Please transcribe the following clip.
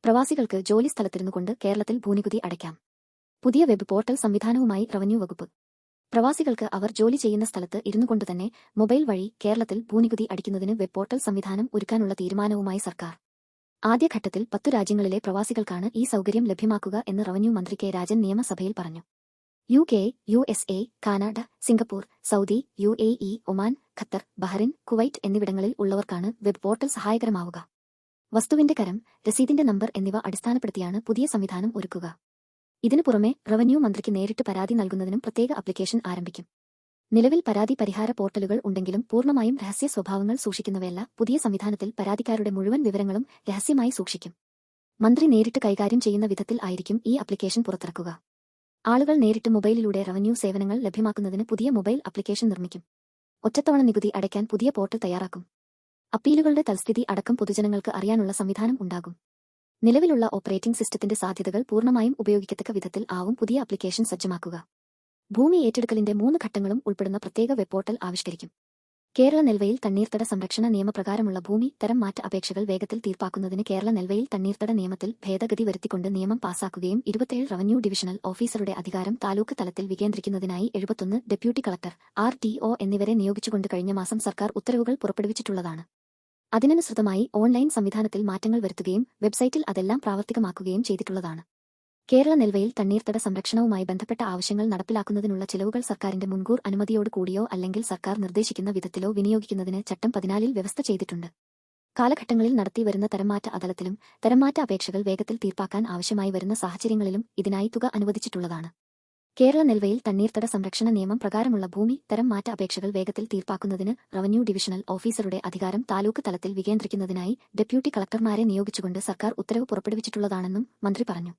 പ്രവാസികൾക്ക് ജോലി സ്ഥലത്തിരുന്നുകൊണ്ട് കേരളത്തിൽ ഭൂനികുതി അടയ്ക്കാം. പുതിയ വെബ് പോർട്ടൽ സംവിധാനവുമായി റവന്യൂ വകുപ്പ്. പ്രവാസികൾക്ക് അവർ ജോലി ചെയ്യുന്ന സ്ഥലത്ത് ഇരുന്നുകൊണ്ടുതന്നെ മൊബൈൽ വഴി കേരളത്തിൽ ഭൂനികുതി അടിക്കുന്നതിന് വെബ് പോർട്ടൽ സംവിധാനം ഒരുക്കാനുള്ള തീരുമാനവുമായി സർക്കാർ. ആദ്യഘട്ടത്തിൽ 10 രാജ്യങ്ങളിലെ പ്രവാസികൾക്കാണ് ഈ സൗകര്യം ലഭ്യമാക്കുക എന്ന് റവന്യൂ മന്ത്രി കെ രാജൻ നിയമസഭയിൽ പറഞ്ഞു. UK, USA, Canada, Singapore, Saudi, UAE, Oman, Qatar, Bahrain, Kuwait എന്നിവിടങ്ങളിൽ ഉള്ളവർക്കാണ് വെബ് പോർട്ടൽ സഹായകരമാവുക. വസ്തുവിന്റെ കരം, രസീതിന്റെ നമ്പർ എന്നിവ അടിസ്ഥാനപ്പെടുത്തിയാണ് പുതിയ സംവിധാനം ഒരുക്കുക. ഇതിനു പുറമെ റവന്യൂ മന്ത്രിക്ക് നേരിട്ട് പരാതി നൽകുന്നതിനും പ്രത്യേക ആപ്ലിക്കേഷൻ ആരംഭിക്കും. നിലവിൽ പരാതി പരിഹാര പോർട്ടലുകൾ ഉണ്ടെങ്കിലും പൂർണ്ണമായും രഹസ്യ സ്വഭാവങ്ങൾ സൂക്ഷിക്കുന്നവയല്ല. പുതിയ സംവിധാനത്തിൽ പരാതിക്കാരുടെ മുഴുവൻ വിവരങ്ങളും രഹസ്യമായി സൂക്ഷിക്കും. മന്ത്രി നേരിട്ട് കൈകാര്യം ചെയ്യുന്ന വിധത്തിൽ ആയിരിക്കും ഈ ആപ്ലിക്കേഷൻ പുറത്തിറക്കുക. ആളുകൾ നേരിട്ട് മൊബൈലിലൂടെ റവന്യൂ സേവനങ്ങൾ ലഭ്യമാക്കുന്നതിന് പുതിയ മൊബൈൽ ആപ്ലിക്കേഷൻ നിർമ്മിക്കും. ഒറ്റത്തവണ നികുതി അടയ്ക്കാൻ പുതിയ പോർട്ടൽ തയ്യാറാക്കും. അപ്പീലുകളുടെ തൽസ്ഥിതി അടക്കം പൊതുജനങ്ങൾക്ക് അറിയാനുള്ള സംവിധാനം ഉണ്ടാകും. നിലവിലുള്ള ഓപ്പറേറ്റിംഗ് സിസ്റ്റത്തിന്റെ സാധ്യതകൾ പൂർണ്ണമായും ഉപയോഗിക്കത്തക്ക വിധത്തിൽ ആവും പുതിയ ആപ്ലിക്കേഷൻ സജ്ജമാക്കുക. ഭൂമി ഏറ്റെടുക്കലിന്റെ 3 ഘട്ടങ്ങളും ഉൾപ്പെടുന്ന പ്രത്യേക വെബ് പോർട്ടൽ ആവിഷ്കരിക്കും. കേരള നെൽവയിൽ തണ്ണീർത്തട സംരക്ഷണ നിയമപ്രകാരമുള്ള ഭൂമി തരം മാറ്റ അപേക്ഷകൾ വേഗത്തിൽ തീർപ്പാക്കുന്നതിന് കേരള നെൽവയിൽ തണ്ണീർത്തട നിയമത്തിൽ ഭേദഗതി വരുത്തിക്കൊണ്ട് നിയമം പാസാക്കുകയും 27 റവന്യൂ ഡിവിഷണൽ ഓഫീസറുടെ അധികാരം താലൂക്ക് തലത്തിൽ വികേന്ദ്രീകരിക്കുന്നതിനായി 71 ഡെപ്യൂട്ടി കളക്ടർ, RTO എന്നിവരെ നിയോഗിച്ചുകൊണ്ട് കഴിഞ്ഞ മാസം സർക്കാർ ഉത്തരവുകൾ പുറപ്പെടുവിച്ചിട്ടുള്ളതാണ്. അതിനനുസൃതമായി ഓൺലൈൻ സംവിധാനത്തിൽ മാറ്റങ്ങൾ വരുത്തുകയും വെബ്സൈറ്റിൽ അതെല്ലാം പ്രാവർത്തികമാക്കുകയും ചെയ്തിട്ടുള്ളതാണ്. കേരള നെൽവയിൽ തണ്ണീർത്തട സംരക്ഷണവുമായി ബന്ധപ്പെട്ട ആവശ്യങ്ങൾ നടപ്പിലാക്കുന്നതിനുള്ള ചിലവുകൾ സർക്കാരിന്റെ മുൻകൂർ അനുമതിയോട് കൂടിയോ അല്ലെങ്കിൽ സർക്കാർ നിർദ്ദേശിക്കുന്ന വിധത്തിലോ വിനിയോഗിക്കുന്നതിന് ചട്ടം 14 വ്യവസ്ഥ ചെയ്തിട്ടുണ്ട്. കാലഘട്ടങ്ങളിൽ നടത്തിവരുന്ന തരംമാറ്റ അദലത്തിലും തരംമാറ്റ അപേക്ഷകൾ വേഗത്തിൽ തീർപ്പാക്കാൻ ആവശ്യമായി വരുന്ന സാഹചര്യങ്ങളിലും ഇതിനായി തുക അനുവദിച്ചിട്ടുള്ളതാണ്. കേരള നെൽവയിൽ തണ്ണീർത്തട സംരക്ഷണ നിയമം പ്രകാരമുള്ള ഭൂമി തരം മാറ്റ അപേക്ഷകൾ വേഗത്തിൽ തീർപ്പാക്കുന്നതിന് റവന്യൂ ഡിവിഷണൽ ഓഫീസറുടെ അധികാരം താലൂക്ക് തലത്തിൽ വികേന്ദ്രീകരിക്കുന്നതിനായി ഡെപ്യൂട്ടി കളക്ടർമാരെ നിയോഗിച്ചുകൊണ്ട് സർക്കാർ ഉത്തരവ് പുറപ്പെടുവിച്ചിട്ടുള്ളതാണെന്നും മന്ത്രി പറഞ്ഞു.